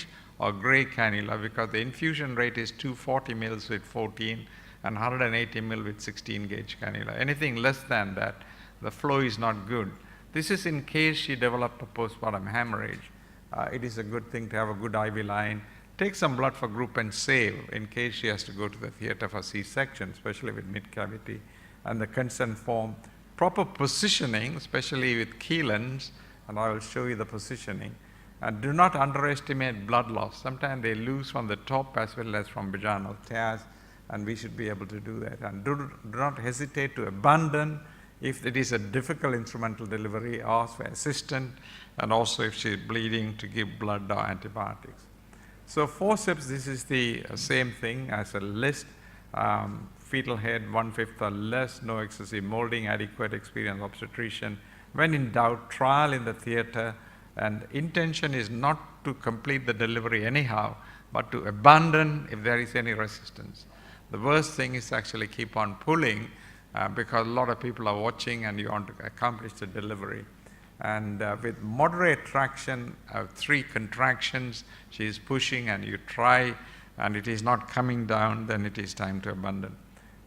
orange or gray cannula, because the infusion rate is 240 mils with 14 and 180 mil with 16 gauge cannula. Anything less than that, the flow is not good. This is in case she developed a postpartum hemorrhage. It is a good thing to have a good IV line. Take some blood for group and save in case she has to go to the theater for C-section, especially with mid-cavity, and the consent form. Proper positioning, especially with chelans, and I will show you the positioning. And do not underestimate blood loss. Sometimes they lose from the top as well as from vaginal tears, and we should be able to do that. And do not hesitate to abandon if it is a difficult instrumental delivery, ask for assistance, and also if she is bleeding to give blood or antibiotics. So forceps, this is the same thing as a list. Fetal head, 1/5 or less, no excessive molding, adequate experienced obstetrician. When in doubt, trial in the theater, and intention is not to complete the delivery anyhow, but to abandon if there is any resistance. The worst thing is actually keep on pulling because a lot of people are watching and you want to accomplish the delivery. And with moderate traction, 3 contractions, she is pushing and you try and it is not coming down, then it is time to abandon.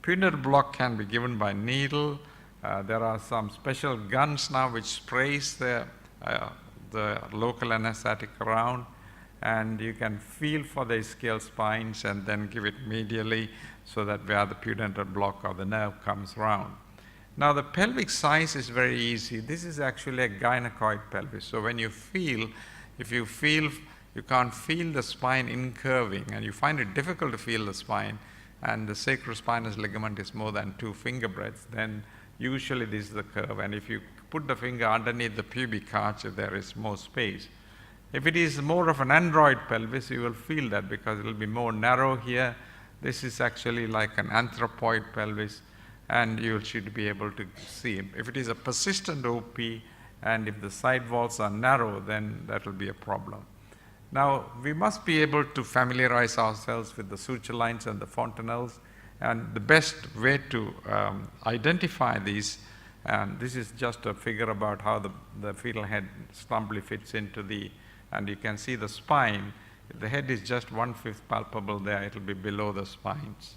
Pudendal block can be given by needle. There are some special guns now which sprays the local anesthetic around, and you can feel for the ischial spines and then give it medially so that where the pudendal block or the nerve comes round. Now the pelvic size is very easy. This is actually a gynecoid pelvis. So when you feel, if you feel you can't feel the spine incurving and you find it difficult to feel the spine and the sacrospinous ligament is more than 2 finger breadths, then usually this is the curve. And if you put the finger underneath the pubic arch, if there is more space. If it is more of an android pelvis, you will feel that because it will be more narrow here. This is actually like an anthropoid pelvis, and you should be able to see. If it is a persistent OP and if the side walls are narrow, then that will be a problem. Now, we must be able to familiarize ourselves with the suture lines and the fontanelles, and the best way to identify these, and this is just a figure about how the fetal head slumply fits into the, and you can see the spine. If the head is just 1/5 palpable there, it will be below the spines.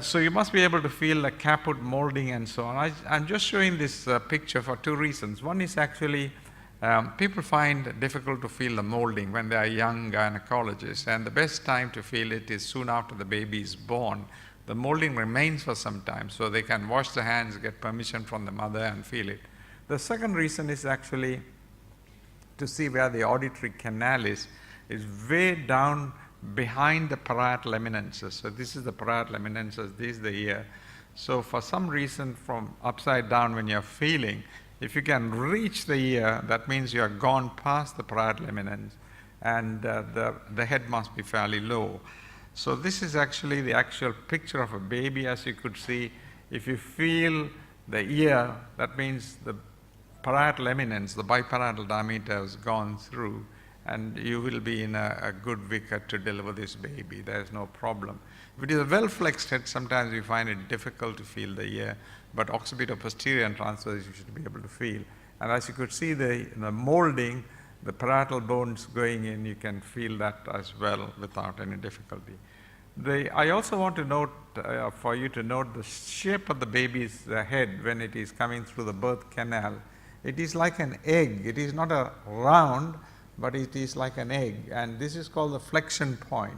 So you must be able to feel the caput molding and so on. I'm just showing this picture for 2 reasons. One is actually people find it difficult to feel the molding when they are young gynecologists, and the best time to feel it is soon after the baby is born. The molding remains for some time, so they can wash their hands, get permission from the mother and feel it. The second reason is actually to see where the auditory canal is way down behind the parietal eminences. So this is the parietal eminences, this is the ear. So for some reason from upside down when you're feeling, if you can reach the ear, that means you are gone past the parietal eminence, and the head must be fairly low. So this is actually the actual picture of a baby, as you could see. If you feel the ear, that means the parietal eminence, the biparietal diameter has gone through, and you will be in a good wicket to deliver this baby. There is no problem. If it is a well-flexed head, sometimes we find it difficult to feel the ear, but occipito-posterior and transverse you should be able to feel. And as you could see the molding, the parietal bones going in, you can feel that as well without any difficulty. I also want to note, for you to note the shape of the baby's head when it is coming through the birth canal. It is like an egg. It is not a round, but it is like an egg, and this is called the flexion point.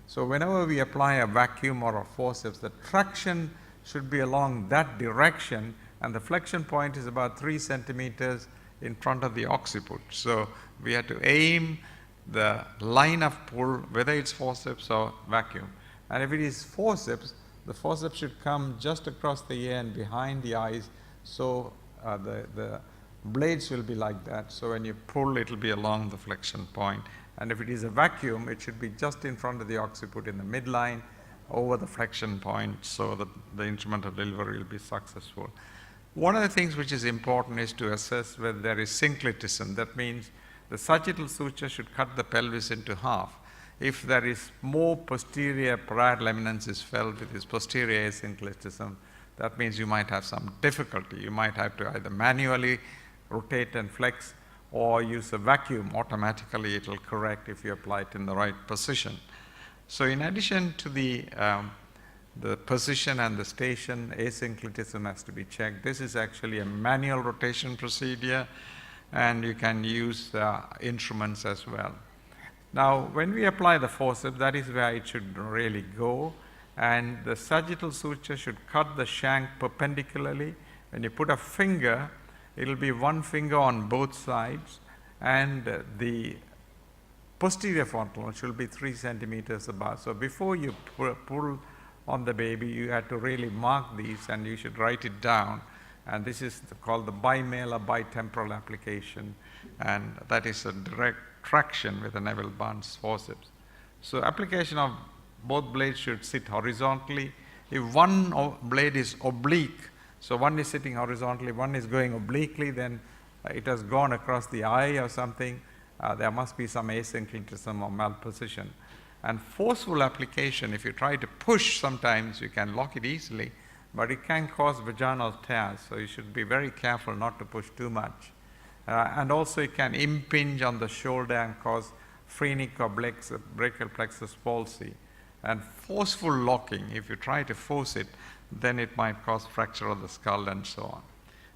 So whenever we apply a vacuum or a forceps, the traction should be along that direction, and the flexion point is about 3 centimeters in front of the occiput. So we have to aim the line of pull, whether it's forceps or vacuum. And if it is forceps, the forceps should come just across the ear and behind the eyes, so the blades will be like that. So when you pull, it will be along the flexion point. And if it is a vacuum, it should be just in front of the occiput in the midline over the flexion point, so that the instrument of delivery will be successful. One of the things which is important is to assess whether there is synclitism. That means the sagittal suture should cut the pelvis into half. If there is more posterior parietal eminence is felt with this posterior asynclitism, that means you might have some difficulty. You might have to either manually rotate and flex, or use a vacuum. Automatically it will correct if you apply it in the right position. So in addition to the position and the station, asynclitism has to be checked. This is actually a manual rotation procedure, and you can use instruments as well. Now, when we apply the forceps, that is where it should really go, and the sagittal suture should cut the shank perpendicularly. When you put a finger, it will be one finger on both sides, and the posterior frontal should be 3 centimeters above. So before you pull on the baby, you have to really mark these, and you should write it down. And this is called the bimalar bitemporal application, and that is a direct traction with the Neville Barnes forceps. So application of both blades should sit horizontally. If one blade is oblique, so one is sitting horizontally, one is going obliquely, then it has gone across the eye or something. There must be some asynclitism or malposition. And forceful application, if you try to push, sometimes you can lock it easily, but it can cause vaginal tears, so you should be very careful not to push too much. And also it can impinge on the shoulder and cause phrenic or brachial plexus palsy. And forceful locking, if you try to force it, then it might cause fracture of the skull and so on.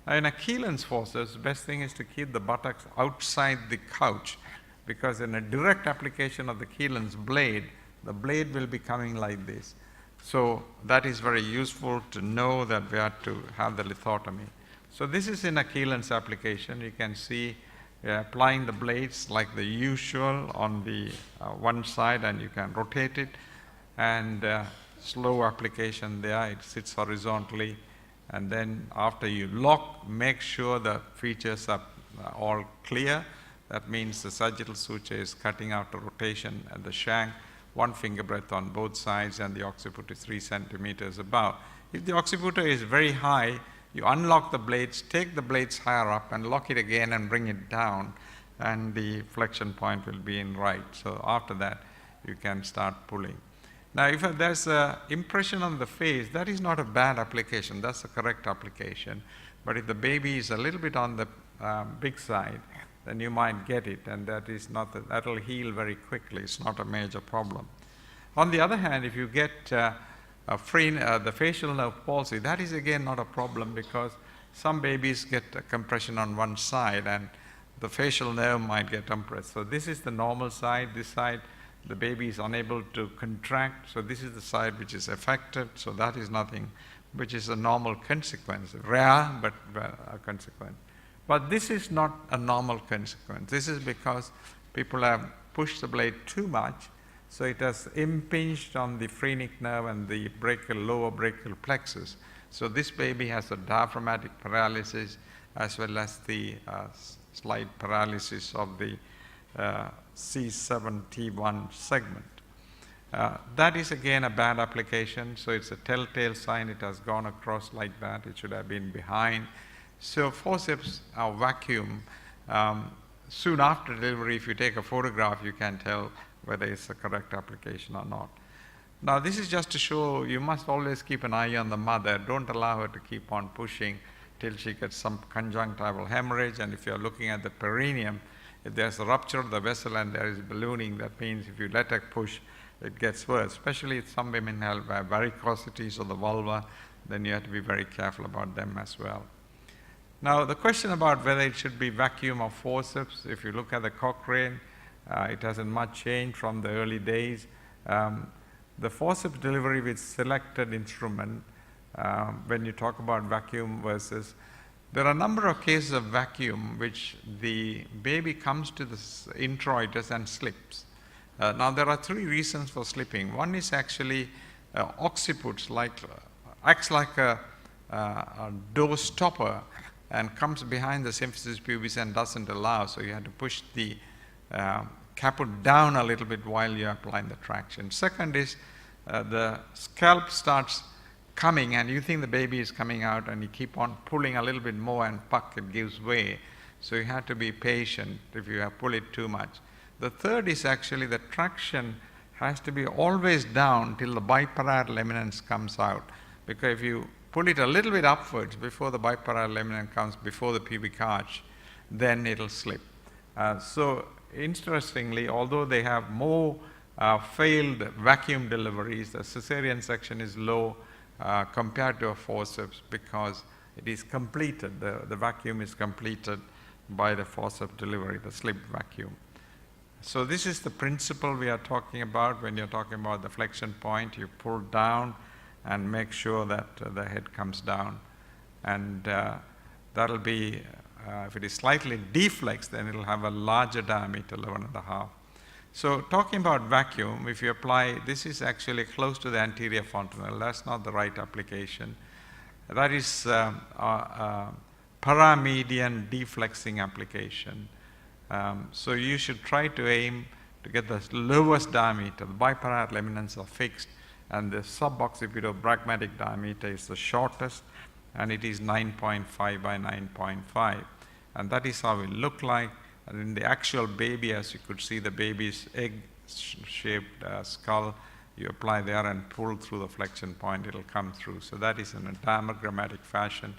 Now, in a Keelan's forceps, the best thing is to keep the buttocks outside the couch, because in a direct application of the Keelan's blade, the blade will be coming like this. So that is very useful to know that we have to have the lithotomy. So this is in a Keelan's application. You can see applying the blades like the usual on the one side, and you can rotate it, and slow application there. It sits horizontally, and then after you lock, make sure the features are all clear. That means the sagittal suture is cutting out the rotation at the shank, 1 finger breadth on both sides, and the occiput is 3 centimeters above. If the occiput is very high, you unlock the blades, take the blades higher up, and lock it again and bring it down, and the flexion point will be in right. So after that, you can start pulling. Now, if there's an impression on the face, that is not a bad application. That's a correct application. But if the baby is a little bit on the big side, then you might get it, and that will heal very quickly. It's not a major problem. On the other hand, if you get the facial nerve palsy, that is again not a problem, because some babies get a compression on one side, and the facial nerve might get compressed. So this is the normal side. This side, the baby is unable to contract. So this is the side which is affected. So that is nothing, which is a normal consequence, rare but a consequence. But this is not a normal consequence. This is because people have pushed the blade too much, so it has impinged on the phrenic nerve and the lower brachial plexus. So this baby has a diaphragmatic paralysis, as well as the slight paralysis of the C7T1 segment. That is again a bad application, so it's a telltale sign it has gone across like that. It should have been behind. So forceps or vacuum, soon after delivery, if you take a photograph, you can tell whether it's the correct application or not. Now, this is just to show you must always keep an eye on the mother. Don't allow her to keep on pushing till she gets some conjunctival hemorrhage. And if you're looking at the perineum, if there's a rupture of the vessel and there is ballooning, that means if you let her push, it gets worse. Especially if some women have varicosities of the vulva, then you have to be very careful about them as well. Now, the question about whether it should be vacuum or forceps, if you look at the Cochrane, it hasn't much changed from the early days. The forceps delivery with selected instrument, when you talk about vacuum versus, there are a number of cases of vacuum which the baby comes to the introitus and slips. Now, there are 3 reasons for slipping. One is actually occiputs, acts like a door stopper, and comes behind the symphysis pubis and doesn't allow, so you have to push the caput down a little bit while you're applying the traction. Second is the scalp starts coming, and you think the baby is coming out, and you keep on pulling a little bit more, and it gives way. So you have to be patient if you have pulled it too much. The third is actually the traction has to be always down till the biparietal eminence comes out, because if you pull it a little bit upwards before the biparietal eminence comes, before the pubic arch, then it'll slip. So interestingly, although they have more failed vacuum deliveries, the cesarean section is low compared to a forceps because it is completed, the vacuum is completed by the forceps delivery, the slip vacuum. So this is the principle we are talking about when you're talking about the flexion point. You pull down and make sure that the head comes down. And that'll be, if it is slightly deflexed, then it'll have a larger diameter, 11.5. So talking about vacuum, if you apply, this is actually close to the anterior fontanelle. That's not the right application. That is paramedian deflexing application. So you should try to aim to get the lowest diameter. The biparietal eminence are fixed, and the suboccipital-brachmatic diameter is the shortest, and it is 9.5 by 9.5. And that is how it look like. And in the actual baby, as you could see, the baby's egg-shaped skull, you apply there and pull through the flexion point, it'll come through. So that is in a diagrammatic fashion.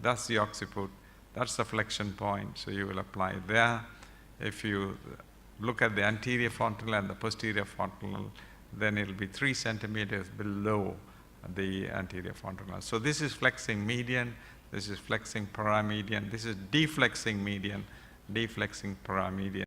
That's the occiput. That's the flexion point. So you will apply there. If you look at the anterior fontanelle and the posterior fontanelle, then it'll be 3 centimeters below the anterior fontanelle. So this is flexing median, this is flexing paramedian, this is deflexing median, deflexing paramedian.